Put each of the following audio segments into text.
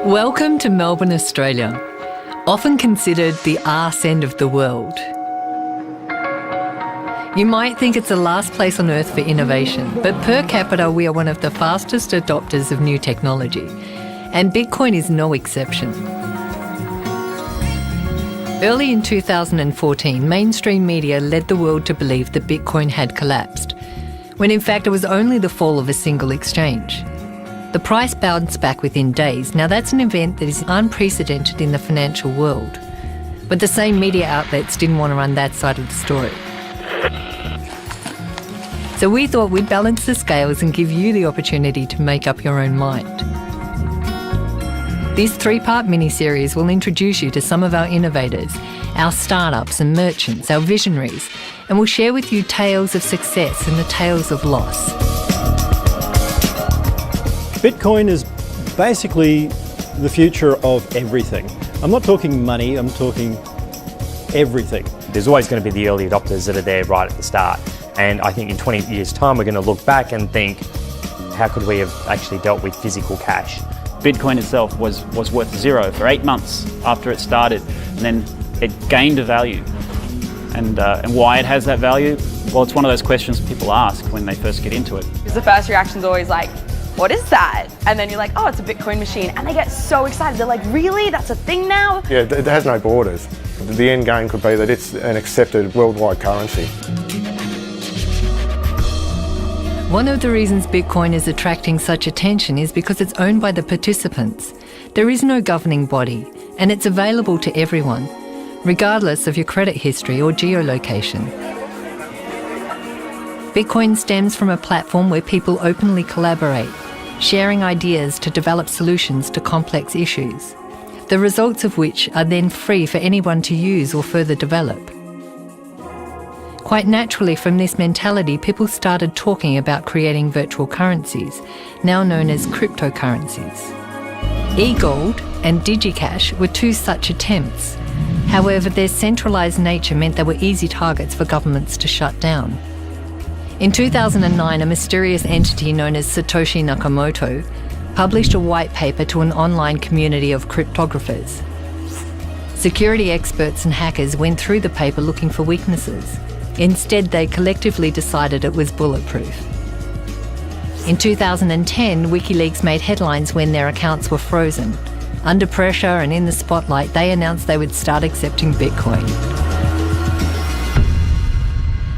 Welcome to Melbourne, Australia, often considered the arse end of the world. You might think it's the last place on earth for innovation, but per capita we are one of the fastest adopters of new technology, and Bitcoin is no exception. Early in 2014, mainstream media led the world to believe that Bitcoin had collapsed, when in fact it was only the fall of a single exchange. The price bounced back within days. Now that's an event that is unprecedented in the financial world. But the same media outlets didn't want to run that side of the story. So we thought we'd balance the scales and give you the opportunity to make up your own mind. This three-part mini-series will introduce you to some of our innovators, our startups and merchants, our visionaries, and we'll share with you tales of success and the tales of loss. Bitcoin is basically the future of everything. I'm not talking money, I'm talking everything. There's always going to be the early adopters that are there right at the start. And I think in 20 years' time, we're going to look back and think, how could we have actually dealt with physical cash? Bitcoin itself was worth zero for 8 months after it started, and then it gained a value. And why it has that value? Well, it's one of those questions people ask when they first get into it. Because the first reaction is always like, what is that? And then you're like, oh, it's a Bitcoin machine. And they get so excited. They're like, really? That's a thing now? Yeah, it has no borders. The end game could be that it's an accepted worldwide currency. One of the reasons Bitcoin is attracting such attention is because it's owned by the participants. There is no governing body, and it's available to everyone, regardless of your credit history or geolocation. Bitcoin stems from a platform where people openly collaborate, sharing ideas to develop solutions to complex issues, the results of which are then free for anyone to use or further develop. Quite naturally, from this mentality, people started talking about creating virtual currencies, now known as cryptocurrencies. E-gold and DigiCash were two such attempts. However, their centralised nature meant they were easy targets for governments to shut down. In 2009, a mysterious entity known as Satoshi Nakamoto published a white paper to an online community of cryptographers. Security experts and hackers went through the paper looking for weaknesses. Instead, they collectively decided it was bulletproof. In 2010, WikiLeaks made headlines when their accounts were frozen. Under pressure and in the spotlight, they announced they would start accepting Bitcoin.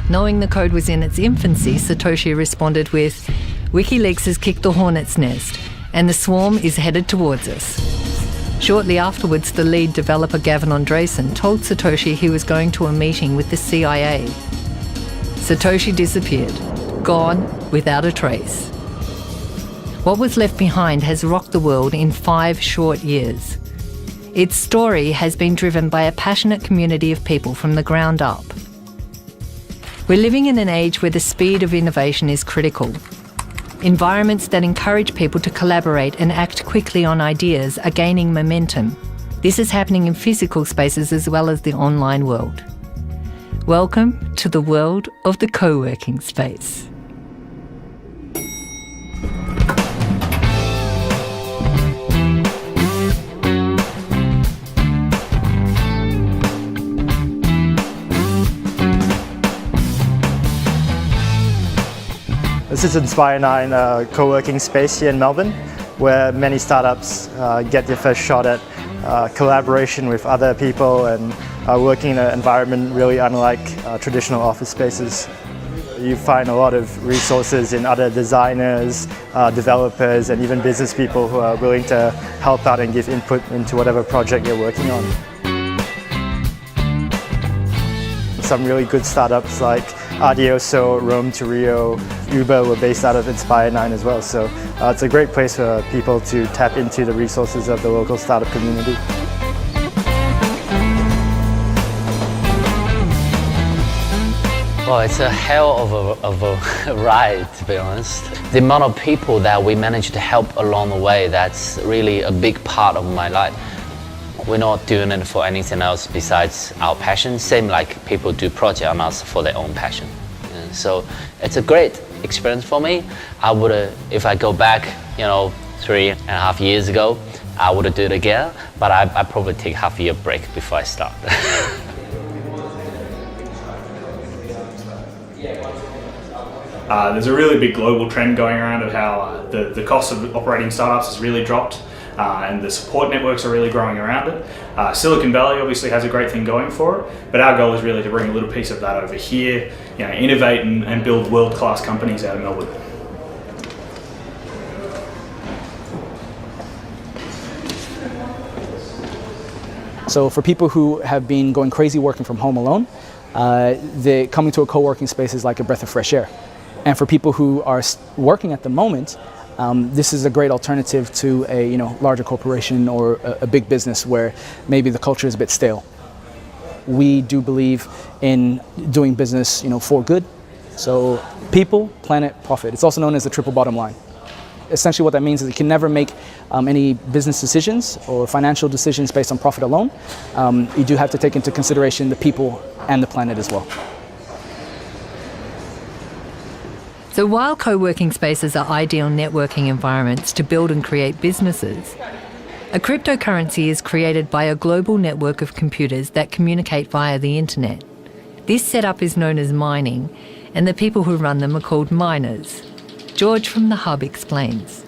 Knowing the code was in its infancy, Satoshi responded with, "WikiLeaks has kicked the hornet's nest, and the swarm is headed towards us." Shortly afterwards, the lead developer Gavin Andresen told Satoshi he was going to a meeting with the CIA. Satoshi disappeared, gone without a trace. What was left behind has rocked the world in 5 short years. Its story has been driven by a passionate community of people from the ground up. We're living in an age where the speed of innovation is critical. Environments that encourage people to collaborate and act quickly on ideas are gaining momentum. This is happening in physical spaces as well as the online world. Welcome to the world of the co-working space. This is Inspire 9, a co-working space here in Melbourne, where many startups get their first shot at collaboration with other people and working in an environment really unlike traditional office spaces. You find a lot of resources in other designers, developers, and even business people who are willing to help out and give input into whatever project you're working on. Some really good startups like Adioso, Rome to Rio, Uber were based out of Inspire 9 as well. So it's a great place for people to tap into the resources of the local startup community. Well, it's a hell of a ride, to be honest. The amount of people that we managed to help along the way, that's really a big part of my life. We're not doing it for anything else besides our passion, same like people do project on us for their own passion. And so it's a great experience for me. I would, if I go back, 3.5 years ago, I would do it again, but I probably take half a year break before I start. There's a really big global trend going around of how the cost of operating startups has really dropped, and the support networks are really growing around it. Silicon Valley obviously has a great thing going for it, but our goal is really to bring a little piece of that over here, innovate and build world-class companies out of Melbourne. So for people who have been going crazy working from home alone, coming to a co-working space is like a breath of fresh air. And for people who are working at the moment, this is a great alternative to a larger corporation or a big business where maybe the culture is a bit stale. We do believe in doing business, for good. So people, planet, profit. It's also known as the triple bottom line. Essentially what that means is you can never make any business decisions or financial decisions based on profit alone. You do have to take into consideration the people and the planet as well. So while co-working spaces are ideal networking environments to build and create businesses, a cryptocurrency is created by a global network of computers that communicate via the internet. This setup is known as mining, and the people who run them are called miners. George from the Hub explains.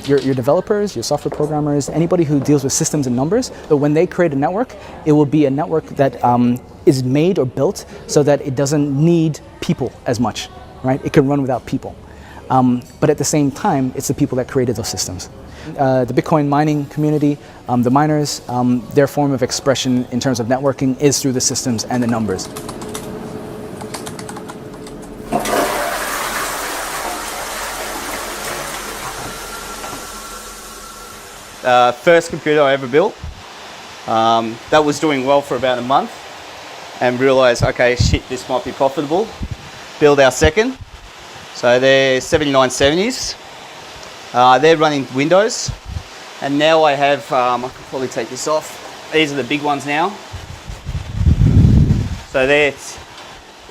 Your developers, your software programmers, anybody who deals with systems and numbers, but when they create a network, it will be a network that is made or built so that it doesn't need people as much, right? It can run without people. But at the same time, it's the people that created those systems. The Bitcoin mining community, the miners, their form of expression in terms of networking is through the systems and the numbers. First computer I ever built. That was doing well for about a month and realised, okay, shit, this might be profitable. Build our second. So they're 7970s. They're running Windows. And now I have, I can probably take this off. These are the big ones now. So they're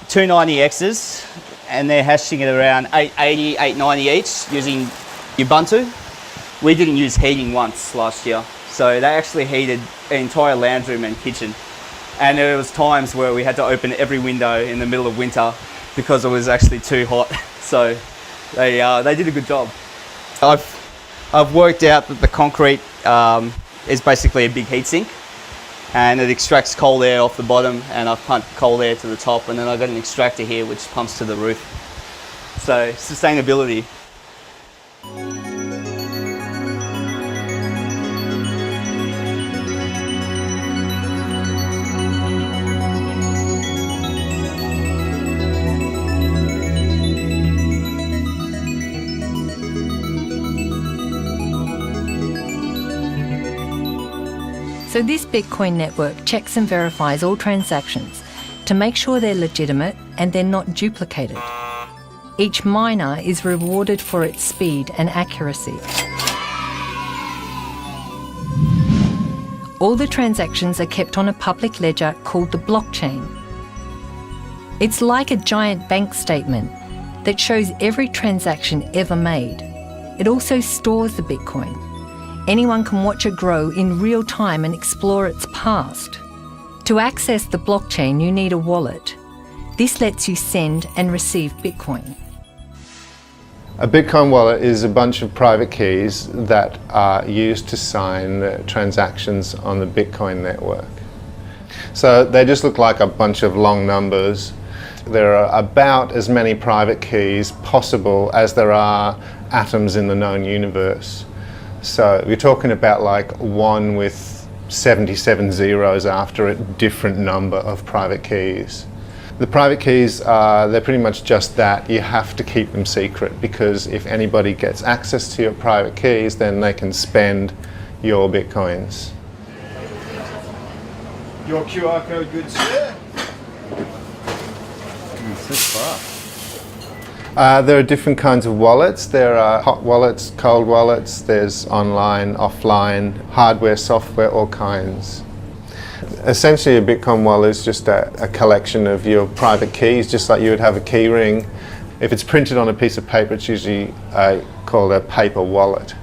290Xs and they're hashing at around 880, 890 each using Ubuntu. We didn't use heating once last year, so they actually heated the entire lounge room and kitchen. And there was times where we had to open every window in the middle of winter because it was actually too hot. So they did a good job. I've worked out that the concrete is basically a big heatsink, and it extracts cold air off the bottom, and I've pumped cold air to the top, and then I've got an extractor here which pumps to the roof. So sustainability. So this Bitcoin network checks and verifies all transactions to make sure they're legitimate and they're not duplicated. Each miner is rewarded for its speed and accuracy. All the transactions are kept on a public ledger called the blockchain. It's like a giant bank statement that shows every transaction ever made. It also stores the Bitcoin. Anyone can watch it grow in real time and explore its past. To access the blockchain, you need a wallet. This lets you send and receive Bitcoin. A Bitcoin wallet is a bunch of private keys that are used to sign transactions on the Bitcoin network. So they just look like a bunch of long numbers. There are about as many private keys possible as there are atoms in the known universe. So we're talking about like 1 with 77 zeros after a different number of private keys. The private keys, they're pretty much just that. You have to keep them secret because if anybody gets access to your private keys, then they can spend your Bitcoins. Your QR code, good sir. So far. There are different kinds of wallets. There are hot wallets, cold wallets, there's online, offline, hardware, software, all kinds. Essentially a Bitcoin wallet is just a collection of your private keys, just like you would have a key ring. If it's printed on a piece of paper, it's usually called a paper wallet.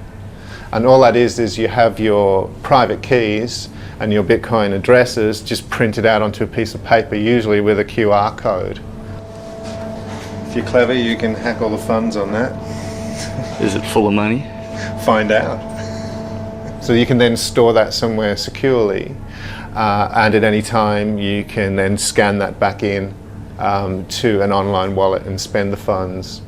And all that is you have your private keys and your Bitcoin addresses just printed out onto a piece of paper, usually with a QR code. If you're clever, you can hack all the funds on that. Is it full of money? Find out. So you can then store that somewhere securely, and at any time you can then scan that back in to an online wallet and spend the funds.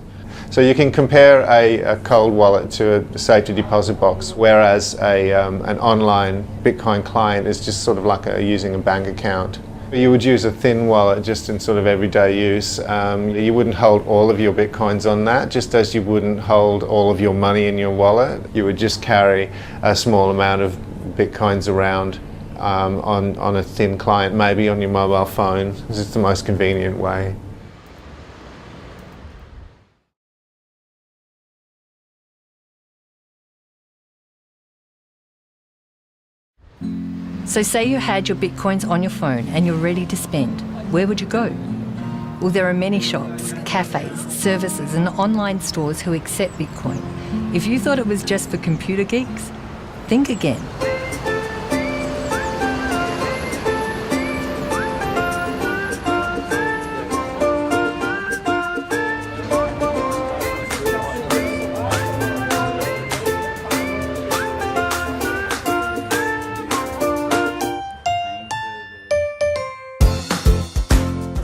So you can compare a cold wallet to a safety deposit box, whereas an online Bitcoin client is just sort of like using a bank account. You would use a thin wallet just in sort of everyday use. You wouldn't hold all of your Bitcoins on that, just as you wouldn't hold all of your money in your wallet. You would just carry a small amount of Bitcoins around on a thin client, maybe on your mobile phone. This is the most convenient way. So say you had your Bitcoins on your phone and you're ready to spend. Where would you go? Well, there are many shops, cafes, services and online stores who accept Bitcoin. If you thought it was just for computer geeks, think again.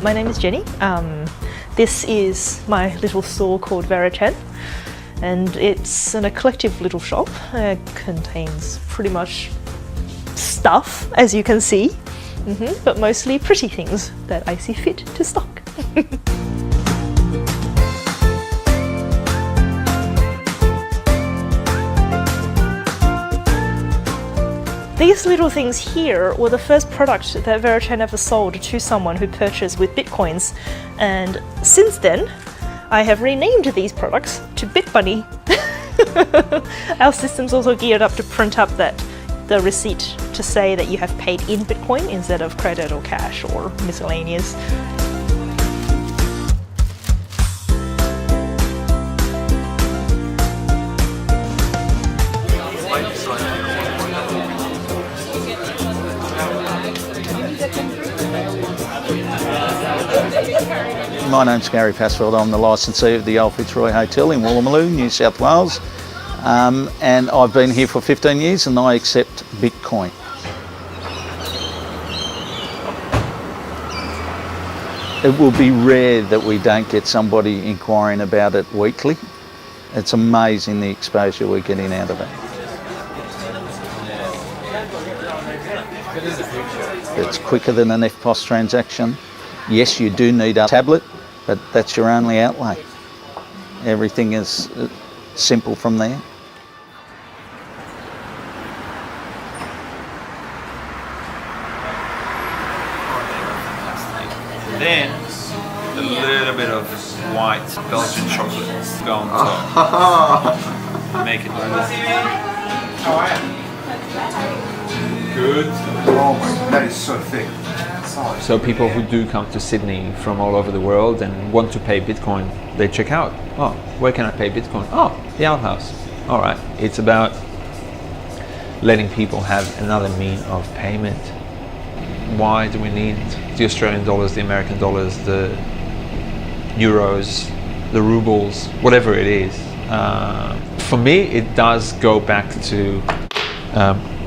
My name is Jenny. This is my little store called Verichen, and it's an eclectic little shop. It contains pretty much stuff, as you can see, but mostly pretty things that I see fit to stock. These little things here were the first product that Verichen ever sold to someone who purchased with Bitcoins, and since then I have renamed these products to BitBunny. Our system's also geared up to print up the receipt to say that you have paid in Bitcoin instead of credit or cash or miscellaneous. My name's Gary Passfield. I'm the licensee of the Old Fitzroy Hotel in Woolloomooloo, New South Wales, and I've been here for 15 years and I accept Bitcoin. It will be rare that we don't get somebody inquiring about it weekly. It's amazing the exposure we're getting out of it. It's quicker than an EFTPOS transaction. Yes, you do need a tablet, but that's your only outlay. Everything is simple from there. Then a little bit of white Belgian chocolate go on top. Make it good. Oh my, that is so thick. So people who do come to Sydney from all over the world and want to pay Bitcoin, they check out, oh, where can I pay Bitcoin? Oh, the outhouse. All right, it's about letting people have another mean of payment. Why do we need the Australian dollars, the American dollars, the euros, the rubles, whatever it is? For me, it does go back to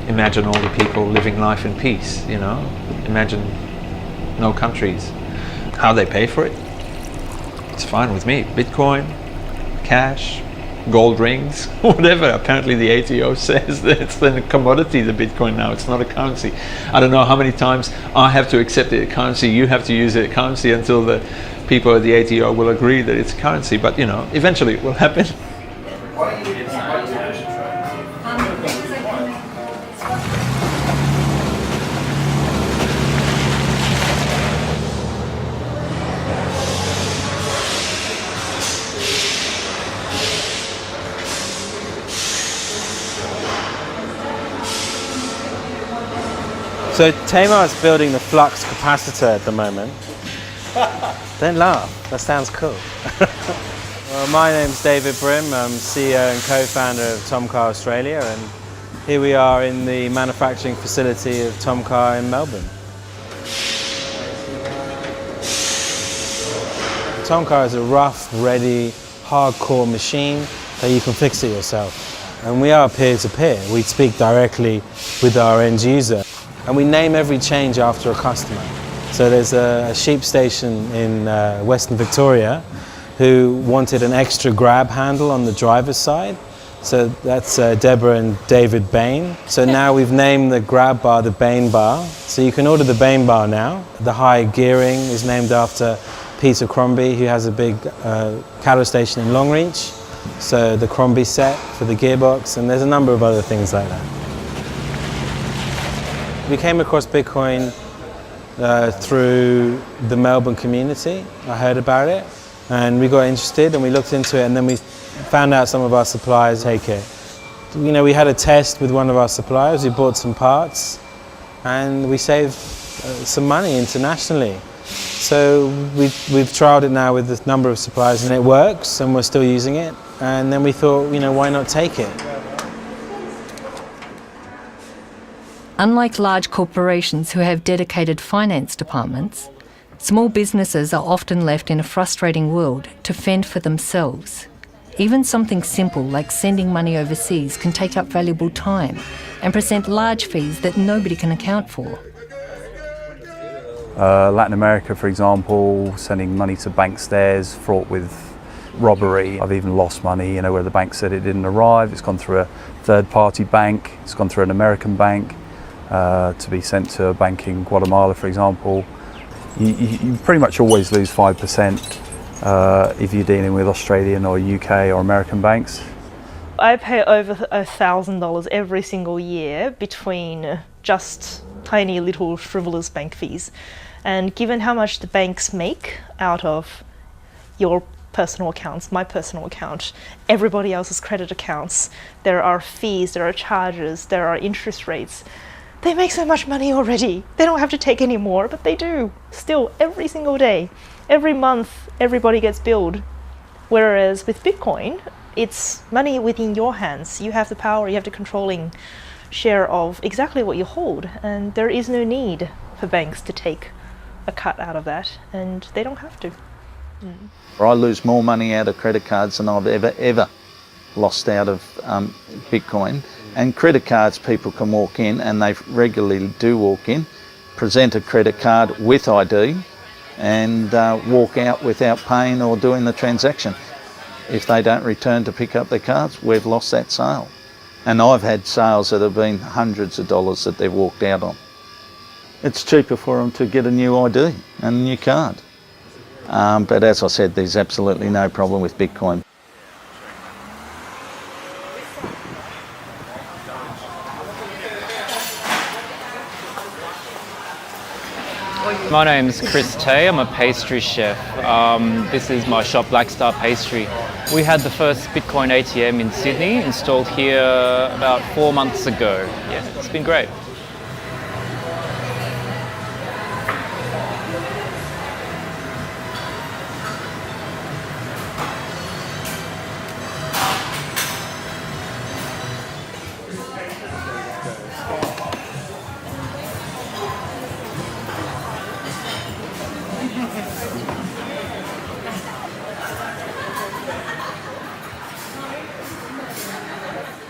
imagine all the people living life in peace, you know? Imagine no countries. How they pay for it, it's fine with me. Bitcoin, cash, gold rings, whatever. Apparently the ATO says that it's a commodity, the Bitcoin now, it's not a currency. I don't know how many times I have to accept it as currency, you have to use it as currency until the people at the ATO will agree that it's currency, but you know, eventually it will happen. So Tamar is building the flux capacitor at the moment. Don't laugh, that sounds cool. Well, my name's David Brim. I'm CEO and co-founder of Tomcar Australia, and here we are in the manufacturing facility of Tomcar in Melbourne. Tomcar is a rough, ready, hardcore machine that you can fix it yourself. And we are peer-to-peer. We speak directly with our end user. And we name every change after a customer. So there's a sheep station in Western Victoria who wanted an extra grab handle on the driver's side. So that's Deborah and David Bain. So now we've named the grab bar the Bain bar. So you can order the Bain bar now. The high gearing is named after Peter Crombie, who has a big cattle station in Longreach. So the Crombie set for the gearbox, and there's a number of other things like that. We came across Bitcoin through the Melbourne community. I heard about it, and we got interested, and we looked into it, and then we found out some of our suppliers take it. You know, we had a test with one of our suppliers. We bought some parts, and we saved some money internationally. So we've trialed it now with a number of suppliers, and it works, and we're still using it. And then we thought, you know, why not take it? Unlike large corporations who have dedicated finance departments, small businesses are often left in a frustrating world to fend for themselves. Even something simple like sending money overseas can take up valuable time and present large fees that nobody can account for. Latin America, for example, sending money to bank stairs fraught with robbery. I've even lost money, you know, where the bank said it didn't arrive. It's gone through a third-party bank. It's gone through an American bank to be sent to a bank in Guatemala, for example. You pretty much always lose 5% if you're dealing with Australian or UK or American banks. I pay over $1,000 every single year between just tiny little frivolous bank fees. And given how much the banks make out of your personal accounts, my personal account, everybody else's credit accounts, there are fees, there are charges, there are interest rates. They make so much money already. They don't have to take any more, but they do. Still, every single day, every month, everybody gets billed. Whereas with Bitcoin, it's money within your hands. You have the power, you have the controlling share of exactly what you hold, and there is no need for banks to take a cut out of that, and they don't have to. I lose more money out of credit cards than I've ever lost out of Bitcoin. And credit cards, people can walk in, and they regularly do walk in, present a credit card with ID, and walk out without paying or doing the transaction. If they don't return to pick up their cards, we've lost that sale. And I've had sales that have been hundreds of dollars that they've walked out on. It's cheaper for them to get a new ID and a new card. But as I said, there's absolutely no problem with Bitcoin. My name's Chris Tay, I'm a pastry chef. This is my shop, Black Star Pastry. We had the first Bitcoin ATM in Sydney installed here about 4 months ago. Yeah, it's been great.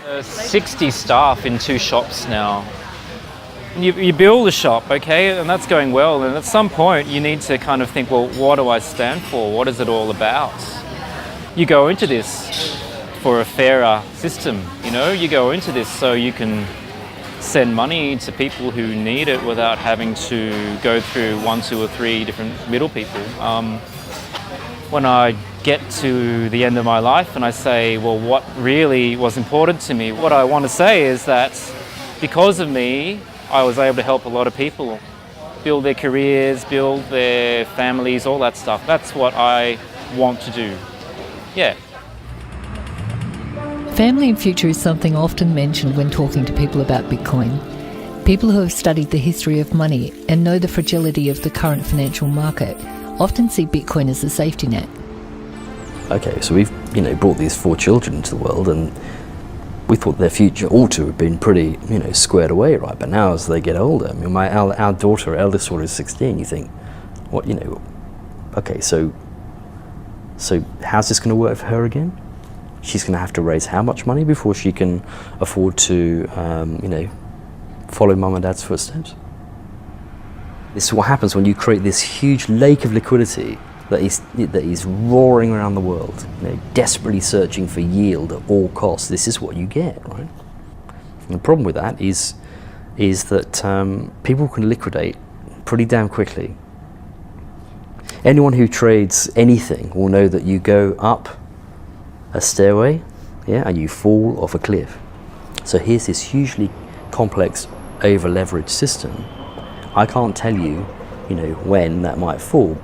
There's 60 staff in 2 shops now. You build a shop, okay, and that's going well, and at some point you need to kind of think, well, what do I stand for? What is it all about? You go into this for a fairer system, you know? You go into this so you can send money to people who need it without having to go through 1, 2 or 3 different middle people. When I get to the end of my life and I say, well, what really was important to me, what I want to say is that because of me, I was able to help a lot of people build their careers, build their families, all that stuff. That's what I want to do. Yeah. Family and future is something often mentioned when talking to people about Bitcoin. People who have studied the history of money and know the fragility of the current financial market often see Bitcoin as a safety net. okay, so we've brought these 4 children into the world, and we thought their future ought to have been pretty squared away, right? But now as they get older, I mean, our eldest daughter is 16. You think, what okay, so how's this going to work for her again? She's going to have to raise how much money before she can afford to follow mum and dad's footsteps? This is what happens when you create this huge lake of liquidity that is roaring around the world, desperately searching for yield at all costs. This is what you get, right? And the problem with that is that people can liquidate pretty damn quickly. Anyone who trades anything will know that you go up a stairway, and you fall off a cliff. So here's this hugely complex, over-leveraged system. I can't tell you, when that might fall,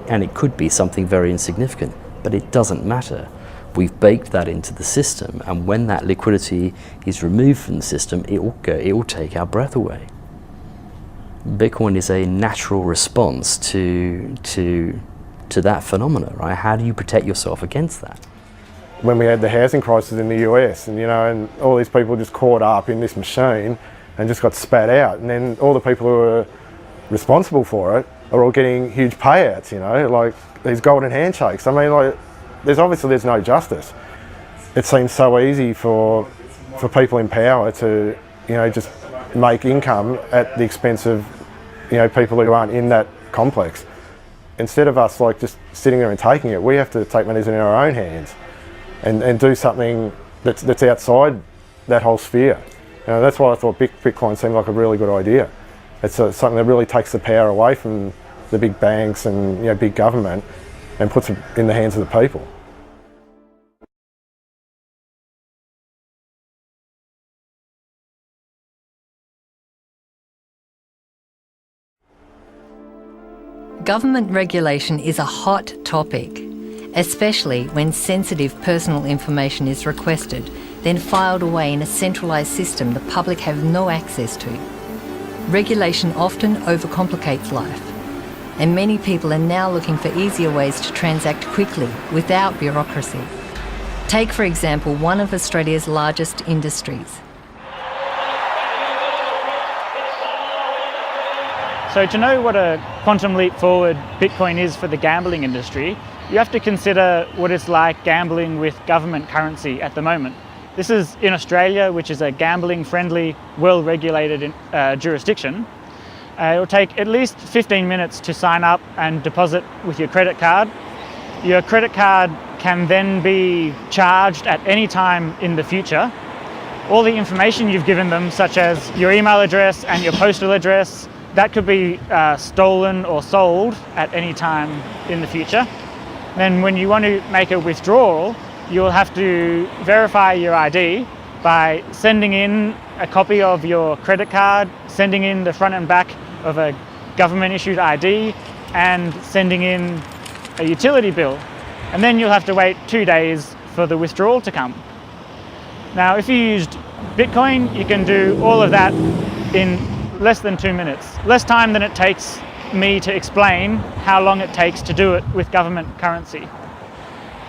and it could be something very insignificant, but it doesn't matter. We've baked that into the system, and when that liquidity is removed from the system, it will take our breath away. Bitcoin is a natural response to that phenomena, right? How do you protect yourself against that? When we had the housing crisis in the US, and all these people just caught up in this machine and just got spat out, and then all the people who were responsible for it are all getting huge payouts, like these golden handshakes. I mean, like, there's no justice. It seems so easy for people in power to, just make income at the expense of, people who aren't in that complex. Instead of us just sitting there and taking it, we have to take matters in our own hands and do something that's outside that whole sphere. That's why I thought Bitcoin seemed like a really good idea. It's something that really takes the power away from the big banks and big government and puts it in the hands of the people. Government regulation is a hot topic, especially when sensitive personal information is requested, then filed away in a centralised system the public have no access to. Regulation often overcomplicates life, and many people are now looking for easier ways to transact quickly without bureaucracy. Take, for example, one of Australia's largest industries. So to know what a quantum leap forward Bitcoin is for the gambling industry, you have to consider what it's like gambling with government currency at the moment. This is in Australia, which is a gambling-friendly, well-regulated jurisdiction. It will take at least 15 minutes to sign up and deposit with your credit card. Your credit card can then be charged at any time in the future. All the information you've given them, such as your email address and your postal address, that could be stolen or sold at any time in the future. Then when you want to make a withdrawal, you'll have to verify your ID by sending in a copy of your credit card, sending in the front and back of a government-issued ID, and sending in a utility bill. And then you'll have to wait 2 days for the withdrawal to come. Now, if you used Bitcoin, you can do all of that in less than 2 minutes. Less time than it takes me to explain how long it takes to do it with government currency.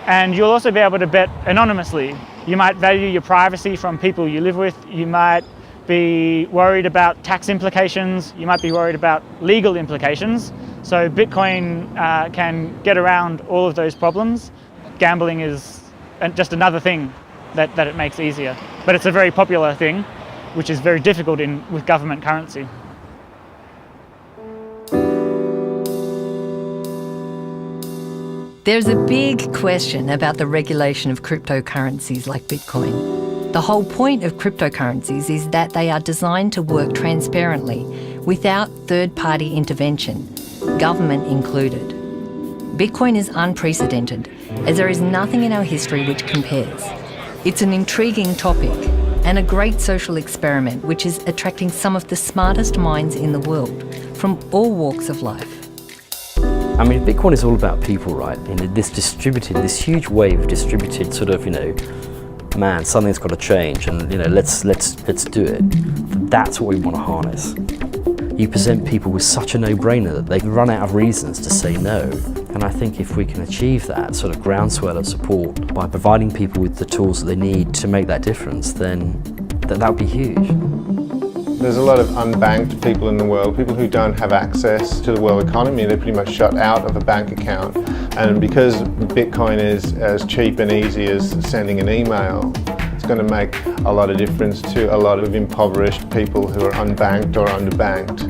And you'll also be able to bet anonymously. You might value your privacy from people you live with. You might be worried about tax implications. You might be worried about legal implications. So Bitcoin can get around all of those problems. Gambling is just another thing that it makes easier. But it's a very popular thing, which is very difficult with government currency. There's a big question about the regulation of cryptocurrencies like Bitcoin. The whole point of cryptocurrencies is that they are designed to work transparently, without third-party intervention, government included. Bitcoin is unprecedented, as there is nothing in our history which compares. It's an intriguing topic, and a great social experiment which is attracting some of the smartest minds in the world, from all walks of life. I mean, Bitcoin is all about people, right? This huge wave of distributed sort of, man, something's got to change, and let's do it. That's what we want to harness. you present people with such a no-brainer that they run out of reasons to say no. And I think if we can achieve that sort of groundswell of support by providing people with the tools that they need to make that difference, then that would be huge. There's a lot of unbanked people in the world, people who don't have access to the world economy. They're pretty much shut out of a bank account. And because Bitcoin is as cheap and easy as sending an email, it's going to make a lot of difference to a lot of impoverished people who are unbanked or underbanked.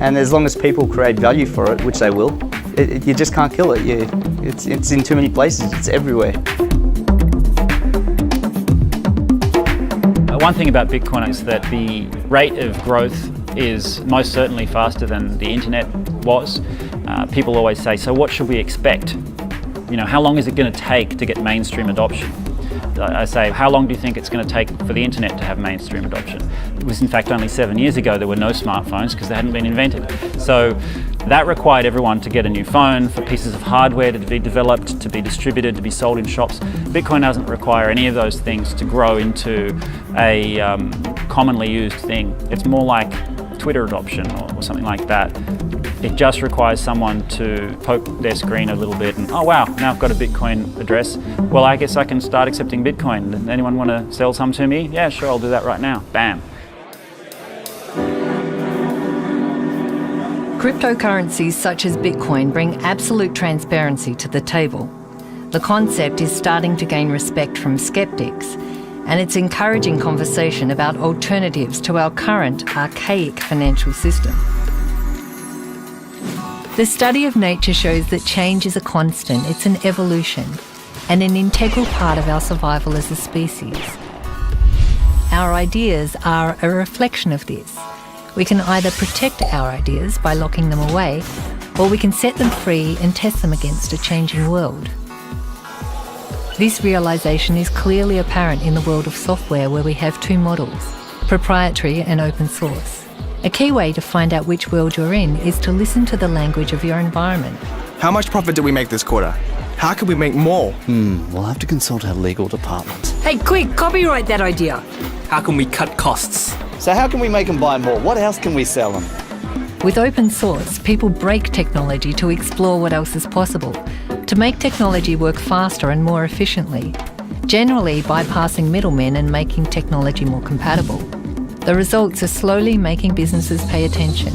And as long as people create value for it, which they will, you just can't kill it. It's in too many places, it's everywhere. One thing about Bitcoin is that the rate of growth is most certainly faster than the internet was. People always say, so what should we expect? You know, how long is it going to take to get mainstream adoption? I say, how long do you think it's going to take for the internet to have mainstream adoption? It was in fact only 7 years ago there were no smartphones because they hadn't been invented. So that required everyone to get a new phone, for pieces of hardware to be developed, to be distributed, to be sold in shops. Bitcoin doesn't require any of those things to grow into a commonly used thing. It's more like Twitter adoption or something like that. It just requires someone to poke their screen a little bit and, oh wow, now I've got a Bitcoin address. Well, I guess I can start accepting Bitcoin. Anyone want to sell some to me? Yeah, sure, I'll do that right now. Bam. Cryptocurrencies such as Bitcoin bring absolute transparency to the table. The concept is starting to gain respect from skeptics, and it's encouraging conversation about alternatives to our current archaic financial system. The study of nature shows that change is a constant, it's an evolution, and an integral part of our survival as a species. Our ideas are a reflection of this. We can either protect our ideas by locking them away, or we can set them free and test them against a changing world. This realisation is clearly apparent in the world of software, where we have two models, proprietary and open source. A key way to find out which world you're in is to listen to the language of your environment. How much profit did we make this quarter? How can we make more? We'll have to consult our legal department. Hey, quick, copyright that idea. How can we cut costs? So how can we make them buy more? What else can we sell them? With open source, people break technology to explore what else is possible, to make technology work faster and more efficiently, generally bypassing middlemen and making technology more compatible. The results are slowly making businesses pay attention.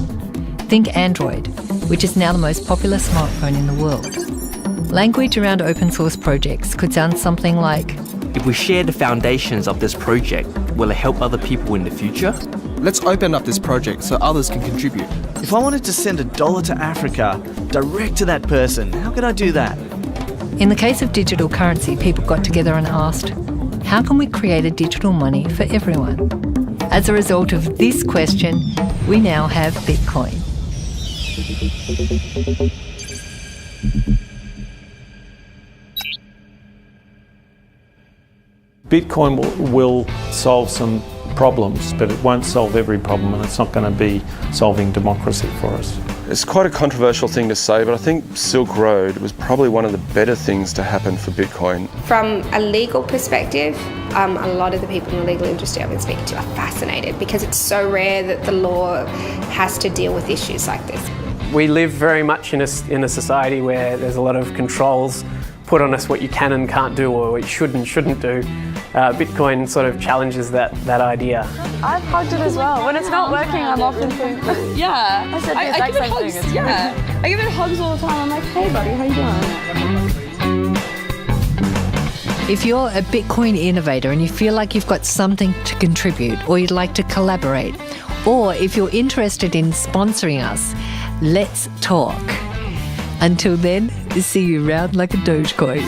Think Android, which is now the most popular smartphone in the world. Language around open source projects could sound something like, if we share the foundations of this project, will it help other people in the future? Let's open up this project so others can contribute. If I wanted to send $1 to Africa, direct to that person, how could I do that? In the case of digital currency, people got together and asked, how can we create a digital money for everyone? As a result of this question, we now have Bitcoin. Bitcoin will solve some problems, but it won't solve every problem, and it's not going to be solving democracy for us. It's quite a controversial thing to say, but I think Silk Road was probably one of the better things to happen for Bitcoin. From a legal perspective, a lot of the people in the legal industry I've been speaking to are fascinated because it's so rare that the law has to deal with issues like this. We live very much in a society where there's a lot of controls put on us, what you can and can't do, or what you should and shouldn't do. Bitcoin sort of challenges that idea. I've hugged it as well. When it's not working, I'm often thinking, yeah. I said the exact same thing. It's yeah. I give it hugs all the time. I'm like, hey buddy, how you doing? If you're a Bitcoin innovator and you feel like you've got something to contribute, or you'd like to collaborate, or if you're interested in sponsoring us, let's talk. Until then, see you round like a Dogecoin.